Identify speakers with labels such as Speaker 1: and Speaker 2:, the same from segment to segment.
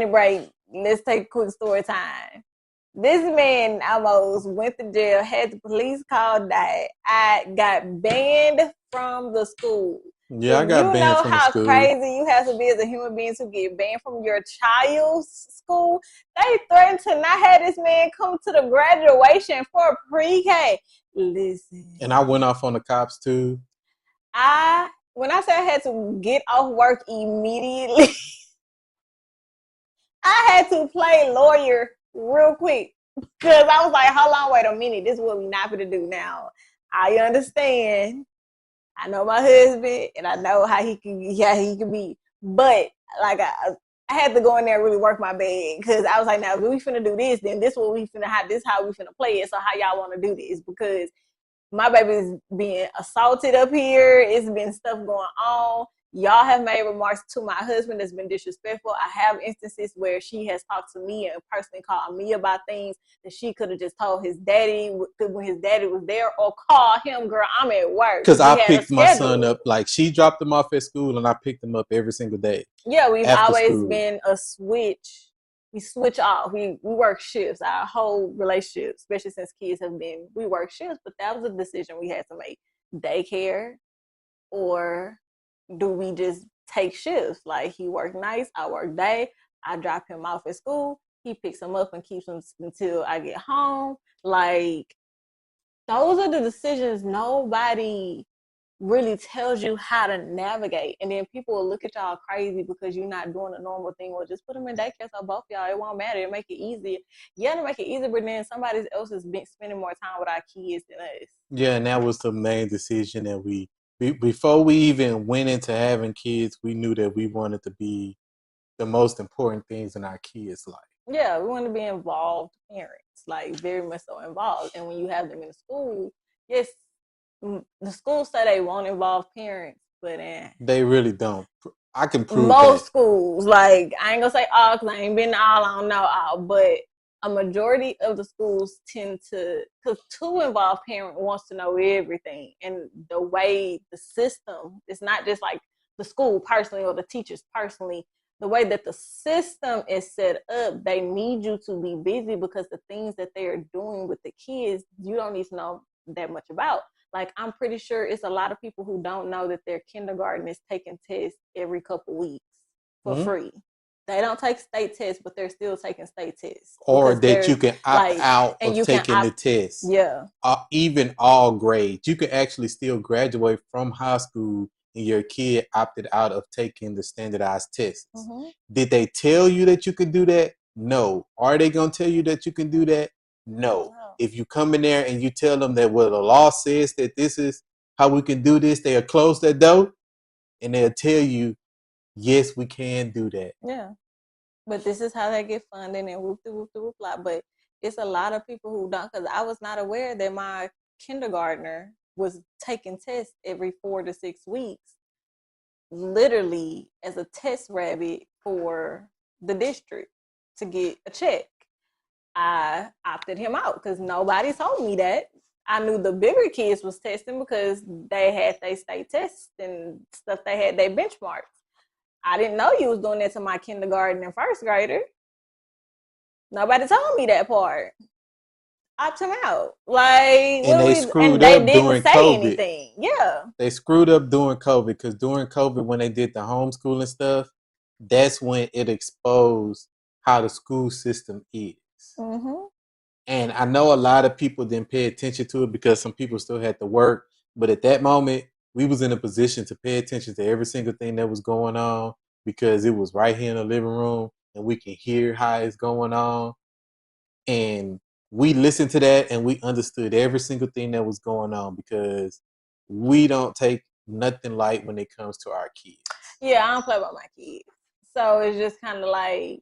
Speaker 1: Break. Let's take a quick story time. This man almost went to jail, had the police call, died. I got banned from the school.
Speaker 2: Yeah, I
Speaker 1: If
Speaker 2: got
Speaker 1: you
Speaker 2: banned
Speaker 1: know
Speaker 2: from the
Speaker 1: how
Speaker 2: school.
Speaker 1: crazy you have to be as a human being to get banned from your child's school, they threatened to not have this man come to the graduation for pre-K. Listen,
Speaker 2: And I went off on the cops too.
Speaker 1: when I said I had to get off work immediately, I had to play lawyer real quick because I was like, hold on, wait a minute. This is what we not going to do now. I understand. I know my husband and I know how he can be. But like I had to go in there and really work my bag because I was like, now if we finna do this, then this what we finna have, this how we finna play it. So how y'all want to do this? Because my baby is being assaulted up here. It's been stuff going on. Y'all have made remarks to my husband that's been disrespectful. I have instances where she has talked to me and personally called me about things that she could have just told his daddy when his daddy was there, or call him, girl, I'm at work.
Speaker 2: Because
Speaker 1: We
Speaker 2: I
Speaker 1: had a
Speaker 2: picked my son
Speaker 1: schedule.
Speaker 2: up, like she dropped him off at school and I picked him up every single day
Speaker 1: Yeah, we've
Speaker 2: after
Speaker 1: always
Speaker 2: school.
Speaker 1: been a switch. We switch off. We work shifts. Our whole relationship, especially since kids have been, we work shifts. But that was a decision we had to make. Daycare, or do we just take shifts? Like he work nights, I work day. I drop him off at school. He picks him up and keeps him until I get home. Like those are the decisions nobody really tells you how to navigate. And then people will look at y'all crazy because you're not doing a normal thing. Well, just put them in daycare so both y'all, it won't matter. It make it easier. Yeah, to make it easier, but then somebody else has been spending more time with our kids than us.
Speaker 2: Yeah, and that was the main decision that before we even went into having kids, we knew that we wanted to be the most important things in our kids' life.
Speaker 1: Yeah, we want to be involved parents, like very much so involved. And when you have them in the school, yes, the schools say they won't involve parents, but
Speaker 2: They really don't. I can prove that.
Speaker 1: most schools, like I ain't gonna say all because I ain't been to all, I don't know all, but a majority of the schools tend to, because to involve parent wants to know everything, and the way the system, it's not just like the school personally or the teachers personally, the way that the system is set up, they need you to be busy because the things that they are doing with the kids, you don't need to know that much about. Like I'm pretty sure it's a lot of people who don't know that their kindergarten is taking tests every couple weeks for
Speaker 2: Mm-hmm.
Speaker 1: free. They don't take state tests, but they're still taking state tests
Speaker 2: Or
Speaker 1: because
Speaker 2: that you
Speaker 1: there's
Speaker 2: can opt
Speaker 1: like,
Speaker 2: out
Speaker 1: and
Speaker 2: of
Speaker 1: you can
Speaker 2: taking the
Speaker 1: opt.
Speaker 2: test.
Speaker 1: Yeah.
Speaker 2: Even all grades. You can actually still graduate from high school and your kid opted out of taking the standardized tests.
Speaker 1: Mm-hmm.
Speaker 2: Did they tell you that you can do that? No. Are they going to tell you that you can do that? No.
Speaker 1: Wow.
Speaker 2: If you come in there and you tell them that, well, the law says that this is how we can do this, they'll close that door and they'll tell you, yes, we can do that.
Speaker 1: Yeah. But this is how they get funded and whoop de whoop de whoop blah. But it's a lot of people who don't, because I was not aware that my kindergartner was taking tests every 4 to 6 weeks, literally as a test rabbit for the district to get a check. I opted him out because nobody told me that. I knew the bigger kids was testing because they had their state tests and stuff. They had their benchmarks. I didn't know you was doing that to my kindergarten and first grader. Nobody told me that part. Opt him out. Like
Speaker 2: And
Speaker 1: what
Speaker 2: they
Speaker 1: we, and
Speaker 2: screwed
Speaker 1: they
Speaker 2: up
Speaker 1: didn't
Speaker 2: during
Speaker 1: say
Speaker 2: COVID.
Speaker 1: anything. Yeah.
Speaker 2: They screwed up during COVID because during COVID, when they did the homeschooling stuff, that's when it exposed how the school system is.
Speaker 1: Mm-hmm.
Speaker 2: And I know a lot of people didn't pay attention to it because some people still had to work. But at that moment, we was in a position to pay attention to every single thing that was going on because it was right here in the living room and we can hear how it's going on. And we listened to that and we understood every single thing that was going on because we don't take nothing light when it comes to our kids.
Speaker 1: Yeah, I don't play with my kids. So it's just kind of like,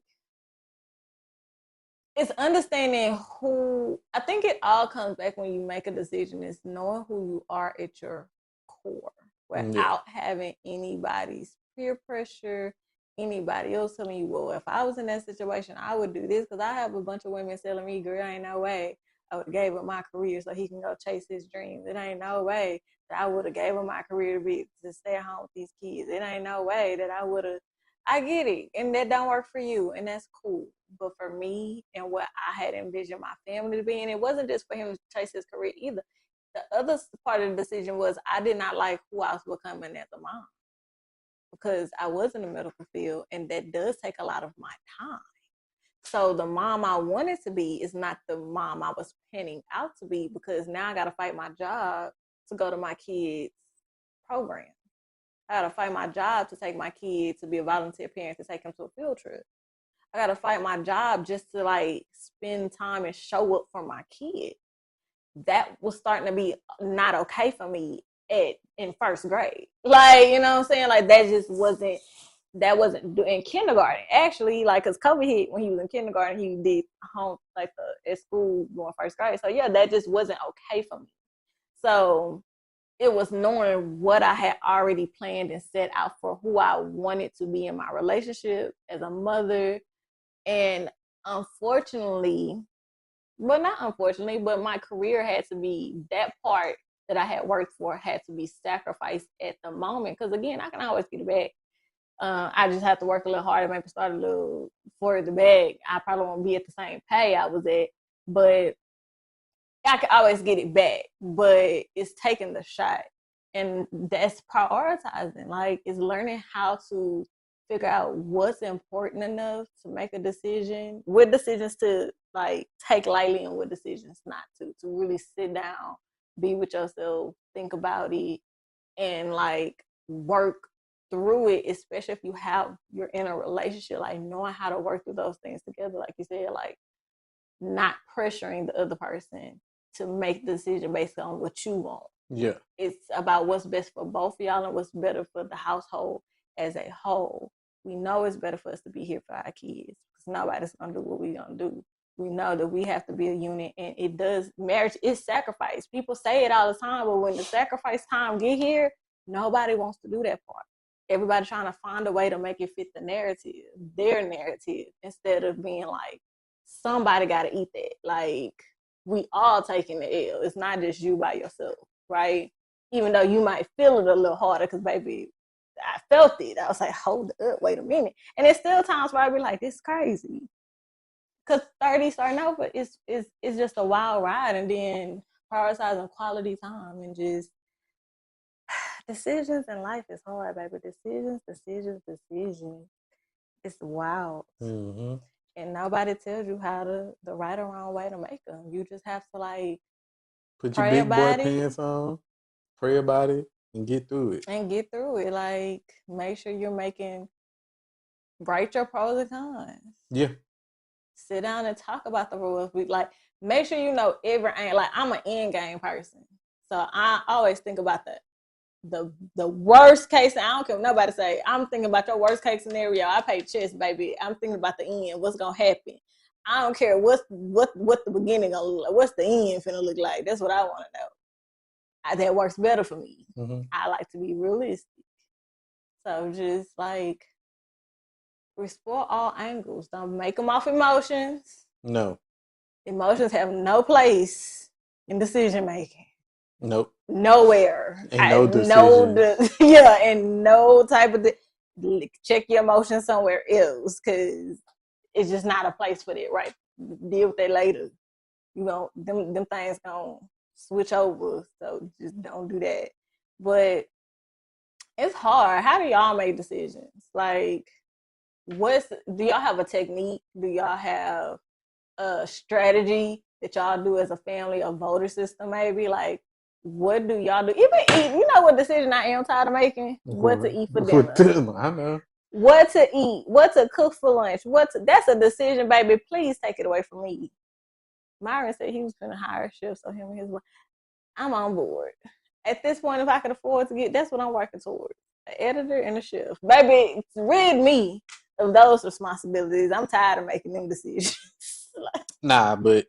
Speaker 1: it's understanding who, I think it all comes back when you make a decision, is knowing who you are at your core
Speaker 2: Yeah.
Speaker 1: without having anybody's peer pressure, anybody else telling you, well, if I was in that situation, I would do this. Because I have a bunch of women telling me, girl, ain't no way I would have gave up my career so he can go chase his dreams. It ain't no way that I would have gave up my career to stay at home with these kids. It ain't no way that I would have I get it, and that don't work for you, and that's cool. But for me and what I had envisioned my family to be, and it wasn't just for him to chase his career either. The other part of the decision was I did not like who I was becoming as a mom because I was in the medical field, and that does take a lot of my time. So the mom I wanted to be is not the mom I was panning out to be because now I got to fight my job to go to my kids' program. I got to fight my job to take my kid to be a volunteer parent to take him to a field trip. I got to fight my job just to like spend time and show up for my kid. That was starting to be not okay for me in first grade. Like, you know what I'm saying? Like that wasn't in kindergarten. Actually, like, cause COVID hit when he was in kindergarten, he did home like at school going first grade. So yeah, that just wasn't okay for me. So it was knowing what I had already planned and set out for who I wanted to be in my relationship as a mother. And unfortunately, well, not unfortunately, but my career had to be that part that I had worked for had to be sacrificed at the moment. Because again, I can always get it back. I just have to work a little harder, maybe start a little further back. I probably won't be at the same pay I was at, but I can always get it back. But it's taking the shot. And that's prioritizing. Like, it's learning how to figure out what's important enough to make a decision, what decisions to like take lightly and what decisions not to really sit down, be with yourself, think about it, and like work through it, especially if you're in a relationship, like knowing how to work through those things together, like you said, like not pressuring the other person to make the decision based on what you want.
Speaker 2: Yeah.
Speaker 1: It's about what's best for both of y'all and what's better for the household as a whole. We know it's better for us to be here for our kids because nobody's gonna do what we're gonna do. We know that we have to be a unit, and it does. Marriage is sacrifice. People say it all the time, but when the sacrifice time get here, nobody wants to do that part. Everybody trying to find a way to make it fit the narrative, their narrative, instead of being like, somebody got to eat that. Like, we all taking the L. It's not just you by yourself, right? Even though you might feel it a little harder, because baby, I felt it. I was like, hold up, wait a minute. And there's still times where I be like, this is crazy. Because 30 starting over is just a wild ride, and then prioritizing quality time and just decisions in life is hard, baby. Decisions. It's wild.
Speaker 2: Mm-hmm.
Speaker 1: And nobody tells you how the right or wrong way to make them. You just have to like
Speaker 2: put your big boy pants on, pray about it, and get through it.
Speaker 1: Like, make sure you're write your pros and cons.
Speaker 2: Yeah.
Speaker 1: Sit down and talk about the rules. Like, make sure you know every angle. Like, I'm an end game person, so I always think about the worst case. I don't care what nobody say. I'm thinking about your worst case scenario. I pay chess, baby. I'm thinking about the end. What's gonna happen? I don't care what the beginning gonna look like. What's the end finna look like? That's what I want to know. That works better for me.
Speaker 2: Mm-hmm.
Speaker 1: I like to be realistic. So just like explore all angles. Don't make them off emotions.
Speaker 2: No.
Speaker 1: Emotions have no place in decision making.
Speaker 2: Nope.
Speaker 1: Nowhere.
Speaker 2: And no decision.
Speaker 1: And no type of check your emotions somewhere else because it's just not a place for that. Right? Deal with that later. You know, them things gonna switch over. So just don't do that. But it's hard. How do y'all make decisions? Like, do y'all have a technique? Do y'all have a strategy that y'all do as a family, a voter system maybe? Like, what do y'all do? Even eat, you know what decision I am tired of making? What to eat for dinner.
Speaker 2: I know.
Speaker 1: What to eat, what to cook for lunch, that's a decision, baby. Please take it away from me. Myron said he was gonna hire a chef, so him and his wife. I'm on board. At this point, if I could afford to get, that's what I'm working towards. An editor and a chef. Baby, rid me of those responsibilities. I'm tired of making them decisions.
Speaker 2: Nah, but